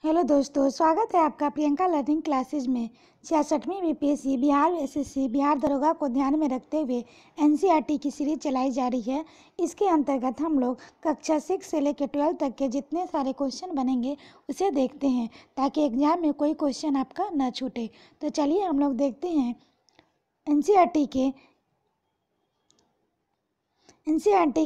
Hello दोस्तों, स्वागत है आपका प्रियंका लर्निंग क्लासेज में। 66वीं बीपीएससी बिहार एसएससी बिहार दरोगा को ध्यान में रखते हुए एनसीईआरटी की सीरीज चलाई जा रही है। इसके अंतर्गत हम लोग कक्षा 6 से लेकर 12 तक के जितने सारे क्वेश्चन बनेंगे उसे देखते हैं, ताकि एग्जाम में कोई क्वेश्चन आपका न छूटे। तो चलिए हम लोग देखते हैं एनसीईआरटी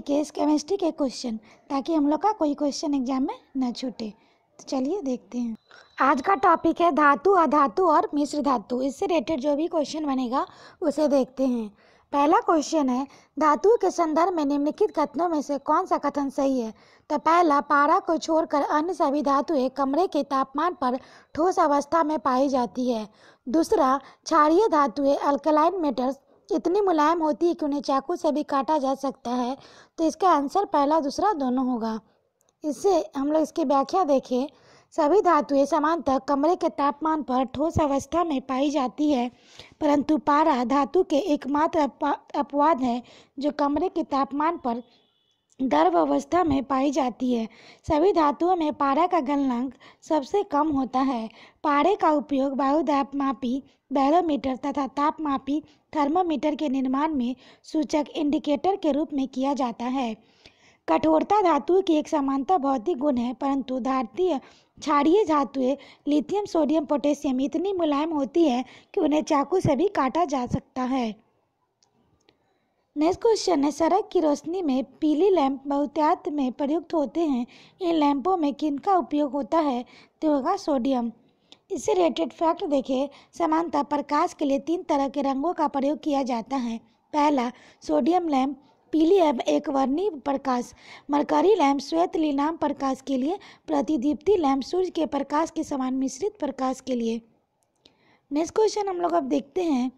के इस केमिस्ट्री के क्वेश्चन, ताकि हम लोग का कोई क्वेश्चन एग्जाम में न छूटे। तो चलिए देखते हैं। आज का टॉपिक है धातु, अधातु और मिश्र धातु। इससे रिलेटेड जो भी क्वेश्चन बनेगा उसे देखते हैं। पहला क्वेश्चन है, धातु के संदर्भ में निम्नलिखित कथनों में से कौन सा कथन सही है। तो पहला, पारा को छोड़कर अन्य सभी धातुएं कमरे के तापमान पर ठोस अवस्था में पाई जाती है। दूसरा, क्षारीय धातुएं अल्कलाइन मेटल्स इतनी मुलायम होती है कि उन्हें चाकू से भी काटा जा सकता है। तो इसका आंसर पहला दूसरा दोनों होगा। इससे हम लोग इसकी व्याख्या देखें। सभी धातुएं समानतः कमरे के तापमान पर ठोस अवस्था में पाई जाती है, परंतु पारा धातु के एकमात्र अपवाद है जो कमरे के तापमान पर द्रव अवस्था में पाई जाती है। सभी धातुओं में पारा का गलनांक सबसे कम होता है। पारे का उपयोग वायुदाबमापी बैरोमीटर तथा तापमापी थर्मोमीटर के निर्माण में सूचक इंडिकेटर के रूप में किया जाता है। कठोरता धातु की एक समानता भौतिक गुण है, परंतु क्षारीय धातुएं लिथियम, सोडियम, पोटेशियम इतनी मुलायम होती है कि उन्हें चाकू से भी काटा जा सकता है। नेक्स्ट क्वेश्चन है, सड़क की रोशनी में पीली लैंप बहुतायत में प्रयुक्त होते हैं। इन लैंपों में किनका उपयोग होता है। तो होगा सोडियम। इससे रिलेटेड फैक्ट देखें। समानता प्रकाश के लिए 3 तरह के रंगों का प्रयोग किया जाता है। पहला, सोडियम लैंप पीली एवं एक वर्णीय प्रकाश। मरकरी लैंप श्वेत नीलाम प्रकाश के लिए। प्रतिदीप्ति लैंप सूर्य के प्रकाश के समान मिश्रित प्रकाश के लिए। नेक्स्ट क्वेश्चन हम लोग अब देखते हैं,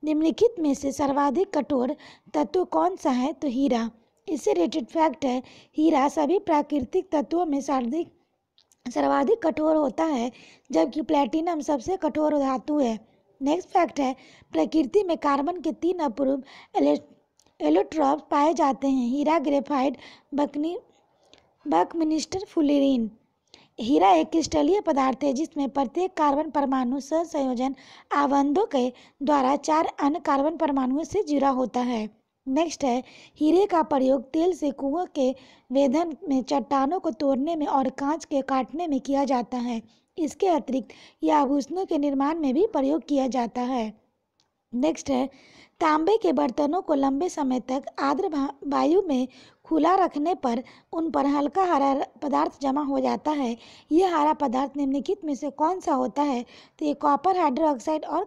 निम्नलिखित में से सर्वाधिक कठोर तत्व कौन सा है। तो हीरा। इससे रिलेटेड फैक्ट है, हीरा सभी प्राकृतिक तत्वों में सर्वाधिक कठोर होता है, जबकि प्लैटिनम सबसे कठोर धातु है। नेक्स्ट फैक्ट है, प्रकृति में कार्बन के 3 अपूर्व एलोट्रॉप पाए जाते हैं। हीरा, ग्रेफाइट, बकमिस्टर, फुलेरिन। हीरा एक क्रिस्टलीय पदार्थ है जिसमें प्रत्येक कार्बन परमाणु सहसंयोजन आबंधों के द्वारा 4 अन्य कार्बन परमाणुओं से जुड़ा होता है। नेक्स्ट है, हीरे का प्रयोग तेल से कुओं के वेधन में, चट्टानों को तोड़ने में और कांच के काटने में किया जाता है। इसके अतिरिक्त यह आभूषणों के निर्माण में भी प्रयोग किया जाता है। नेक्स्ट है, तांबे के बर्तनों को लंबे समय तक आर्द्र वायु में खुला रखने पर उन पर हल्का हरा पदार्थ जमा हो जाता है। यह हरा पदार्थ निम्नलिखित में से कौन सा होता है। तो ये कॉपर हाइड्रोक्साइड और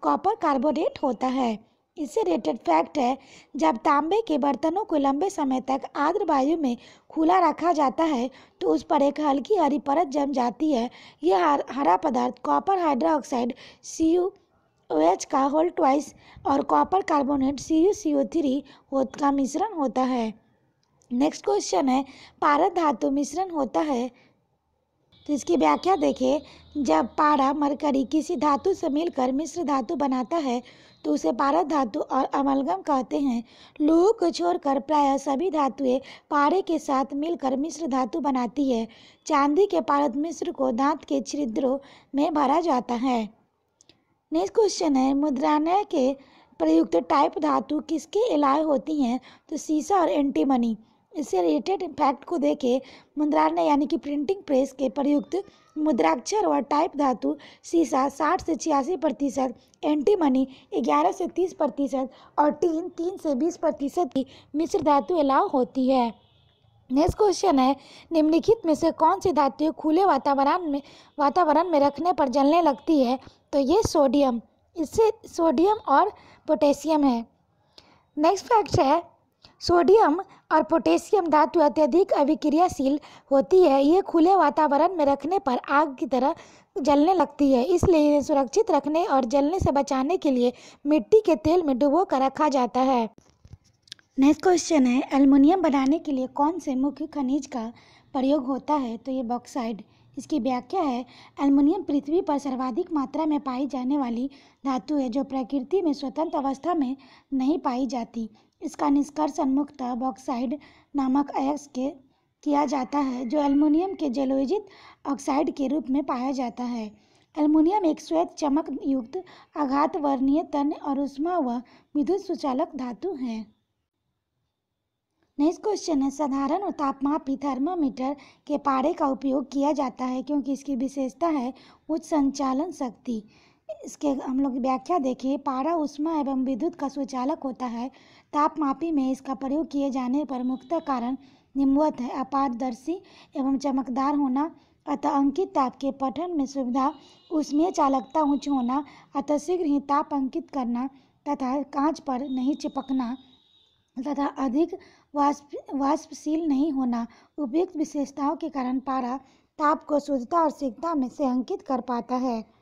कॉपर कार्बोनेट होता है। इससे रिलेटेड फैक्ट है, जब तांबे के बर्तनों को लंबे समय तक आर्द्र वायु में खुला रखा जाता है तो उस पर एक हल्की हरी परत जम जाती है। यह हरा पदार्थ कॉपर हाइड्रोक्साइड CuOH का होल ट्वाइस और कॉपर कार्बोनेट CuCO3 का मिश्रण होता है। नेक्स्ट क्वेश्चन है, पारद धातु मिश्रण होता है। तो इसकी व्याख्या देखें। जब पारा मरकरी किसी धातु से मिलकर मिश्र धातु बनाता है तो उसे पारद धातु और अमलगम कहते हैं। लोह को छोड़कर प्रायः सभी धातुएं पारे के साथ मिलकर मिश्र धातु बनाती है। चांदी के पारद मिश्र को दांत के छिद्रों में भरा जाता है। नेक्स्ट क्वेश्चन है, मुद्रालय के प्रयुक्त टाइप धातु किसके एलॉय होती हैं। तो सीसा और एंटीमनी। इससे रिलेटेड फैक्ट को देखें। मुद्रालय यानी कि प्रिंटिंग प्रेस के प्रयुक्त मुद्राक्षर और टाइप धातु सीसा 60 से 86%, एंटीमनी 11 से 30% और टीन 3 से 20% की मिश्र धातु एलाउ होती है। नेक्स्ट क्वेश्चन है, निम्नलिखित में से कौन सी धातु खुले वातावरण में रखने पर जलने लगती है। तो ये सोडियम। इससे सोडियम और पोटेशियम है। नेक्स्ट फैक्ट है, सोडियम और पोटेशियम धातु अत्यधिक अभिक्रियाशील होती है। ये खुले वातावरण में रखने पर आग की तरह जलने लगती है, इसलिए इन्हें सुरक्षित रखने और जलने से बचाने के लिए मिट्टी के तेल में डुबो कर रखा जाता है। नेक्स्ट क्वेश्चन है, एल्युमिनियम बनाने के लिए कौन से मुख्य खनिज का प्रयोग होता है। तो ये बॉक्साइड। इसकी व्याख्या है, एल्युमिनियम पृथ्वी पर सर्वाधिक मात्रा में पाई जाने वाली धातु है जो प्रकृति में स्वतंत्र अवस्था में नहीं पाई जाती। इसका निष्कर्षण मुख्यतः बॉक्साइड नामक अयस्क के किया जाता है जो एल्युमिनियम के जलोजित ऑक्साइड के रूप में पाया जाता है। एल्युमिनियम एक श्वेत चमक युक्त आघात वर्णीय तन्य और ऊष्मा व विद्युत सुचालक धातु है। नेक्स्ट क्वेश्चन है, साधारण और तापमापी थर्मामीटर के पारे का उपयोग किया जाता है क्योंकि इसकी विशेषता है उच्च संचालन शक्ति। इसके हम लोग व्याख्या देखें। पारा ऊष्मा एवं विद्युत का सुचालक होता है। तापमापी में इसका प्रयोग किए जाने पर मुख्य कारण निम्नवत है: अपारदर्शी एवं चमकदार होना, अतः अंकित ताप के पठन में सुविधा, ऊष्मीय चालकता उच्च होना, अतः शीघ्र ही ताप अंकित करना तथा कांच पर नहीं चिपकना तथा अधिक वाष्पशील नहीं होना। उपयुक्त विशेषताओं के कारण पारा ताप को शुद्धता और शीघ्रता में से अंकित कर पाता है।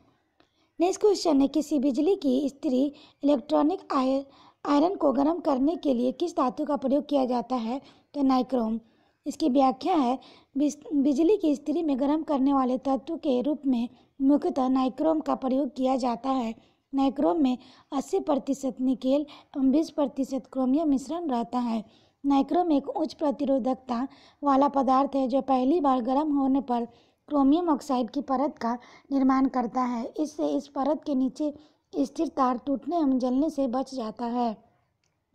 नेक्स्ट क्वेश्चन है, किसी बिजली की स्थिर इलेक्ट्रॉनिक आयरन को गर्म करने के लिए किस धातु का प्रयोग किया जाता है? तो नाइक्रोम। इसकी व्याख्या है, बिजली की स्थिति में गर्म करने वाले तत्व के रूप में मुख्यतः नाइक्रोम का प्रयोग किया जाता है। नाइक्रोम में 80% निकेल एवं 20% क्रोमियम मिश्रण रहता है। नाइक्रोम एक उच्च प्रतिरोधकता वाला पदार्थ है जो पहली बार गर्म होने पर क्रोमियम ऑक्साइड की परत का निर्माण करता है। इससे इस परत के नीचे स्थिर तार टूटने एवं जलने से बच जाता है।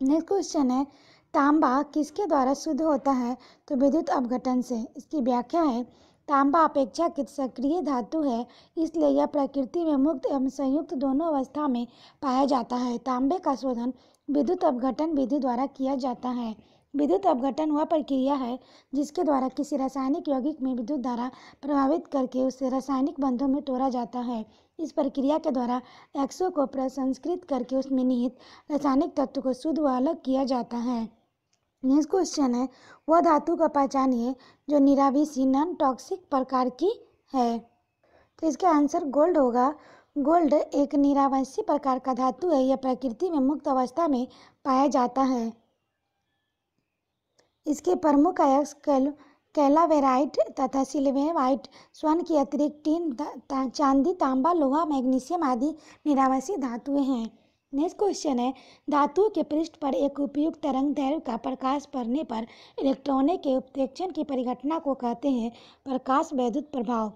नेक्स्ट क्वेश्चन है, तांबा किसके द्वारा शुद्ध होता है? तो विद्युत अपघटन से। इसकी व्याख्या है, तांबा अपेक्षाकृत सक्रिय धातु है, इसलिए यह प्रकृति में मुक्त एवं संयुक्त दोनों अवस्था में पाया जाता है। तांबे का शोधन विद्युत अपघटन विधि द्वारा किया जाता है। विद्युत अपघटन वह प्रक्रिया है जिसके द्वारा किसी रासायनिक यौगिक में विद्युत धारा प्रभावित करके उसे रासायनिक बंधों में तोड़ा जाता है। इस प्रक्रिया के द्वारा एक्सों को प्रसंस्कृत करके उसमें निहित रासायनिक तत्व को शुद्ध व अलग किया जाता है। नेक्स्ट क्वेश्चन है, वह धातु का पहचानिए जो निराविषी नॉन टॉक्सिक प्रकार की है। तो इसका आंसर गोल्ड होगा। गोल्ड एक निरावसी प्रकार का धातु है। यह प्रकृति में मुक्त अवस्था में पाया जाता है। इसके प्रमुख अयस्क कैलावेराइट तथा सिल्वेराइट, स्वर्ण की अतिरिक्त टीन, चांदी, तांबा, लोहा, मैग्नीशियम आदि निरावसी धातुएं हैं। नेक्स्ट क्वेश्चन है, धातु के पृष्ठ पर एक उपयुक्त तरंग दैर्घ्य का प्रकाश पड़ने पर इलेक्ट्रॉनों के उत्प्रेक्षण की परिघटना को कहते हैं प्रकाश वैद्युत प्रभाव।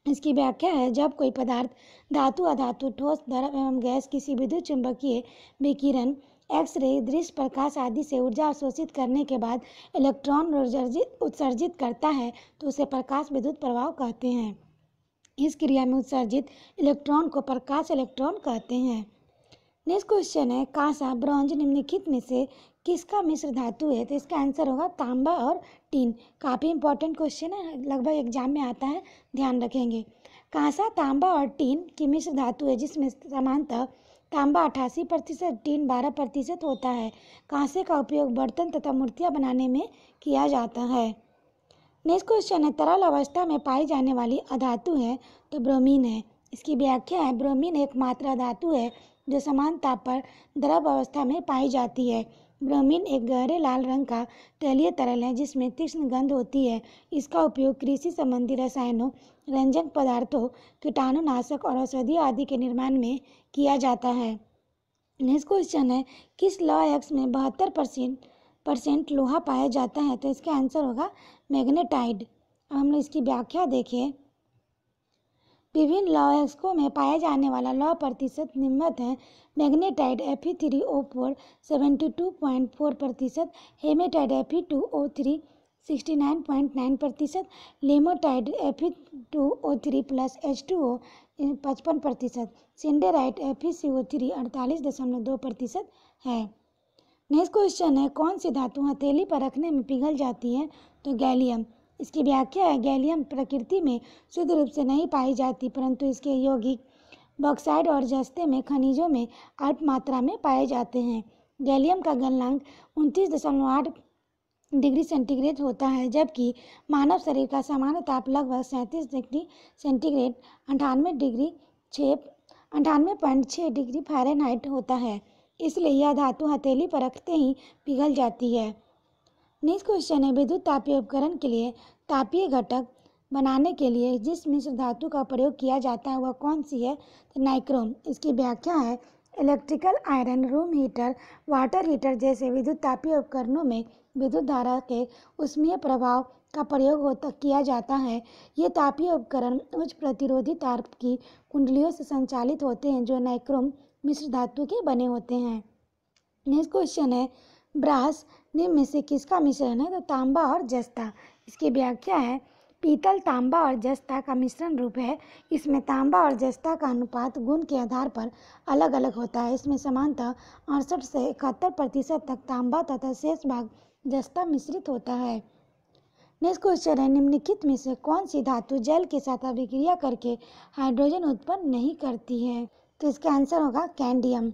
इसकी व्याख्या है, जब कोई पदार्थ, धातु, अधातु, ठोस, द्रव एवं गैस किसी विद्युत चुंबकीय विकिरण, एक्स-रे, दृश्य प्रकाश आदि से ऊर्जा अवशोषित करने के बाद इलेक्ट्रॉन उत्सर्जित करता है तो उसे प्रकाश विद्युत प्रभाव कहते हैं। इस क्रिया में उत्सर्जित इलेक्ट्रॉन को प्रकाश इलेक्ट्रॉन कहते हैं। नेक्स्ट क्वेश्चन है, कांसा, ब्रॉन्ज निम्नलिखित में से किसका मिश्र धातु है? तो इसका आंसर होगा तांबा और टीन। काफ़ी इंपॉर्टेंट क्वेश्चन है, लगभग एग्जाम में आता है, ध्यान रखेंगे। कांसा, तांबा और टीन की मिश्र धातु है जिसमें समानतः तांबा 88%, टीन 12% होता है। कांसे का उपयोग बर्तन तथा मूर्तियाँ बनाने में किया जाता है। नेक्स्ट क्वेश्चन है, तरल अवस्था में पाई जाने वाली अधातु है तो ब्रोमीन है। इसकी व्याख्या है, ब्रोमीन एकमात्र अधातु है जो समान ताप पर द्रव अवस्था में पाई जाती है। ब्रोमीन एक गहरे लाल रंग का तैलीय तरल है जिसमें तीक्ष्ण गंध होती है। इसका उपयोग कृषि संबंधी रसायनों, रंजक पदार्थों, कीटाणुनाशक और औषधि आदि के निर्माण में किया जाता है। नेक्स्ट क्वेश्चन है, किस लौह अयस्क में 72% लोहा पाया जाता है? तो इसका आंसर होगा मैग्नेटाइट। अब हम लोग इसकी व्याख्या देखें। विभिन्न लौह अयस्कों में पाया जाने वाला लौह प्रतिशत निम्नवत है: magnetite Fe3O4 72.4%, hematite Fe2O3 69.9%, limonite Fe2O3 plus H2O 55%, siderite FeCO3 48.2% है। नेक्स्ट क्वेश्चन है, कौन सी धातु हथेली पर रखने में पिघल जाती है? तो गैलियम। इसकी व्याख्या है, गैलियम प्रकृति में शुद्ध रूप से नहीं पाई जाती परंतु इसके यौगिक बॉक्साइड और जस्ते में खनिजों में अल्प मात्रा में पाए जाते हैं। गैलियम का गलनांक 29.8 डिग्री सेंटीग्रेड होता है जबकि मानव शरीर का सामान्य ताप लगभग 37 डिग्री सेंटीग्रेड 98.6 डिग्री फ़ारेनहाइट होता है। इसलिए यह धातु हथेली पर रखते ही पिघल जाती है। नेक्स्ट क्वेश्चन है, विद्युत तापीय उपकरण के लिए तापीय घटक बनाने के लिए जिस मिश्र धातु का प्रयोग किया जाता है वह कौन सी है? तो नाइक्रोम। इसकी व्याख्या है, electrical iron, room heater, water heater जैसे विद्युत तापीय उपकरणों में विद्युत धारा के ऊष्मीय प्रभाव का प्रयोग किया जाता है। ये तापीय उपकरण उच्च प्रतिरोधी तार की कुंडलियों से संचालित होते हैं जो नाइक्रोम मिश्र धातु के बने होते हैं। नेक्स्ट क्वेश्चन है, ब्रास निम्न में से किसका मिश्रण है? तो तांबा और जस्ता। इसकी व्याख्या है, पीतल तांबा और जस्ता का मिश्रण रूप है। इसमें तांबा और जस्ता का अनुपात गुण के आधार पर अलग अलग होता है। इसमें सामान्यतः 68 से 71% तक तांबा तथा शेष भाग जस्ता मिश्रित होता है। नेक्स्ट क्वेश्चन है, निम्नलिखित में से कौन सी धातु जल के साथ अभिक्रिया करके हाइड्रोजन उत्पन्न नहीं करती है? तो इसका आंसर होगा कैंडियम।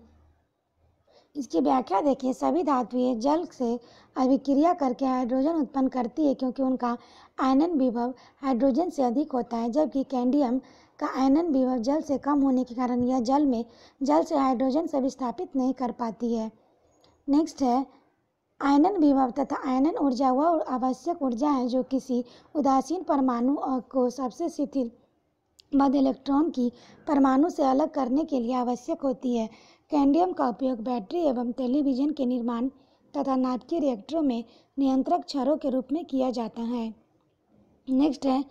इसकी व्याख्या देखिए, सभी धातुएं जल से अभिक्रिया करके हाइड्रोजन उत्पन्न करती है क्योंकि उनका आयनन विभव हाइड्रोजन से अधिक होता है, जबकि कैंडियम का आयनन विभव जल से कम होने के कारण यह जल से हाइड्रोजन से विस्थापित नहीं कर पाती है। नेक्स्ट है, आयनन विभव तथा आयनन ऊर्जा वह आवश्यक ऊर्जा है जो किसी उदासीन परमाणु को सबसे शिथिल बद्ध इलेक्ट्रॉन की परमाणु से अलग करने के लिए आवश्यक होती है। कैंडियम का उपयोग बैटरी एवं टेलीविजन के निर्माण तथा नाभिकीय रिएक्टरों में नियंत्रक क्षारों के रूप में किया जाता है। नेक्स्ट है,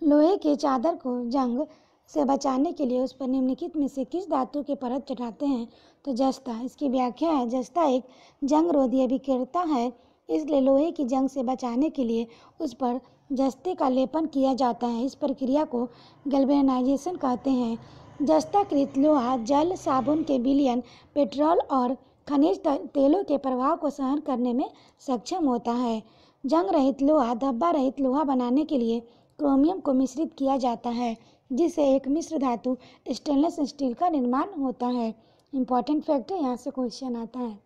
लोहे के चादर को जंग से बचाने के लिए उस पर निम्नलिखित में से किस धातु के परत चढ़ाते हैं? तो जस्ता। इसकी व्याख्या है, जस्ता एक जंग रोधी अभिक्रियता है, इसलिए लोहे की जंग से बचाने के लिए उस पर जस्ते का लेपन किया जाता है। इस प्रक्रिया को गैल्वेनाइजेशन कहते हैं। जस्ताकृत लोहा जल, साबुन के विलयन, पेट्रोल और खनिज तेलों के प्रभाव को सहन करने में सक्षम होता है। जंग रहित लोहा धब्बा रहित लोहा बनाने के लिए क्रोमियम को मिश्रित किया जाता है, जिससे एक मिश्र धातु स्टेनलेस स्टील का निर्माण होता है। इंपॉर्टेंट फैक्ट है, यहाँ से क्वेश्चन आता है।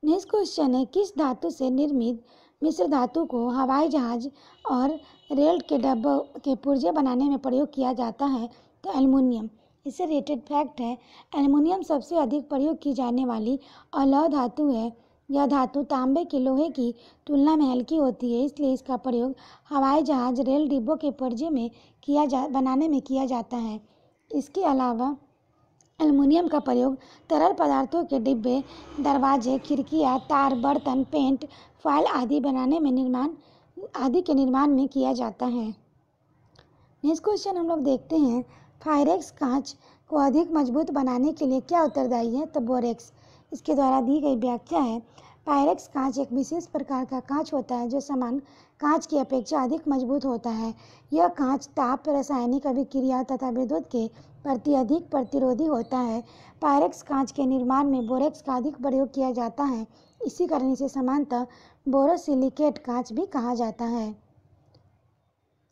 नेक्स्ट क्वेश्चन है, किस धातु से निर्मित मिश्र धातु को हवाई जहाज और रेल के डब्बों के पुर्जे बनाने में प्रयोग किया जाता है? तो एल्युमिनियम। इससे रिलेटेड फैक्ट है, एल्युमिनियम सबसे अधिक प्रयोग की जाने वाली अलौह धातु है। यह धातु तांबे के लोहे की तुलना में हल्की होती है, इसलिए इसका प्रयोग हवाई जहाज, रेल डिब्बों के पुर्जे में बनाने में किया जाता है। इसके अलावा एल्युमिनियम का प्रयोग तरल पदार्थों के डिब्बे, दरवाजे, खिड़कियां, तार, बर्तन, पेंट, फाइल आदि के निर्माण में किया जाता है। नेक्स्ट क्वेश्चन हम लोग देखते हैं, फायरेक्स कांच को अधिक मजबूत बनाने के लिए क्या उत्तरदायी है? तो बोरेक्स। इसके द्वारा दी गई व्याख्या है, पायरेक्स कांच एक विशेष प्रकार का कांच होता है जो सामान्य कांच की अपेक्षा अधिक मजबूत होता है। यह कांच ताप, रासायनिक अभिक्रिया तथा विद्युत के प्रति अधिक प्रतिरोधी होता है। पायरेक्स कांच के निर्माण में बोरेक्स का अधिक प्रयोग किया जाता है, इसी कारण इसे सामान्यतः बोरोसिलिकेट कांच भी कहा जाता है।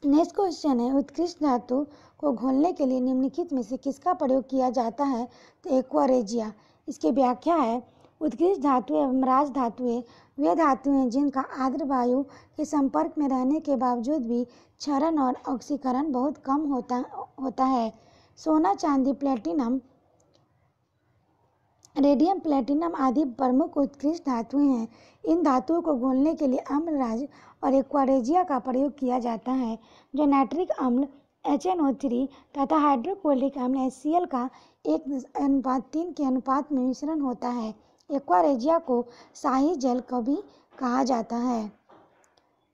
नेक्स्ट क्वेश्चन है, उत्कृष्ट धातु को घोलने के लिए निम्नलिखित में से किसका प्रयोग किया जाता है? तो एक्वारेजिया। इसकी व्याख्या है, उत्कृष्ट धातुएं एवं राज धातुएं वे धातुएं जिनका आर्द्र वायु के संपर्क में रहने के बावजूद भी क्षरण और ऑक्सीकरण बहुत कम होता है। सोना, चांदी, प्लेटिनम, रेडियम, प्लेटिनम आदि प्रमुख उत्कृष्ट धातुएं हैं। इन धातुओं को घोलने के लिए अम्लराज और एक्वारेजिया का प्रयोग किया जाता है, जो नाइट्रिक अम्ल HNO3 तथा हाइड्रोक्लोरिक अम्ल HCl का 1:3 के अनुपात में मिश्रण होता है। एक्वारेजिया को शाही जल को भी कहा जाता है।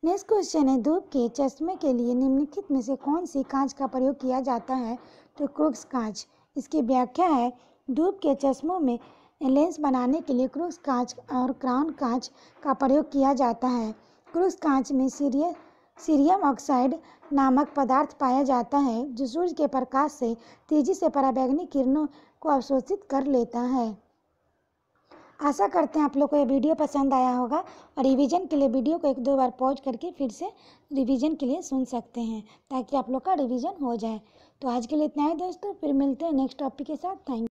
नेक्स्ट क्वेश्चन है, धूप के चश्मे के लिए निम्नलिखित में से कौन सी कांच का प्रयोग किया जाता है? तो क्रूक्स कांच। इसकी व्याख्या है, धूप के चश्मों में लेंस बनाने के लिए क्रूक्स कांच और क्राउन कांच का प्रयोग किया जाता है। क्रूक्स कांच में सीरियम ऑक्साइड नामक पदार्थ पाया जाता है जो सूर्य के प्रकाश से तेजी से पराबैंगनी किरणों को अवशोषित कर लेता है। आशा करते हैं आप लोग को ये वीडियो पसंद आया होगा और रिवीजन के लिए वीडियो को 1-2 बार पॉज करके फिर से रिवीजन के लिए सुन सकते हैं ताकि आप लोग का रिवीजन हो जाए। तो आज के लिए इतना ही दोस्तों, फिर मिलते हैं नेक्स्ट टॉपिक के साथ। Thank you.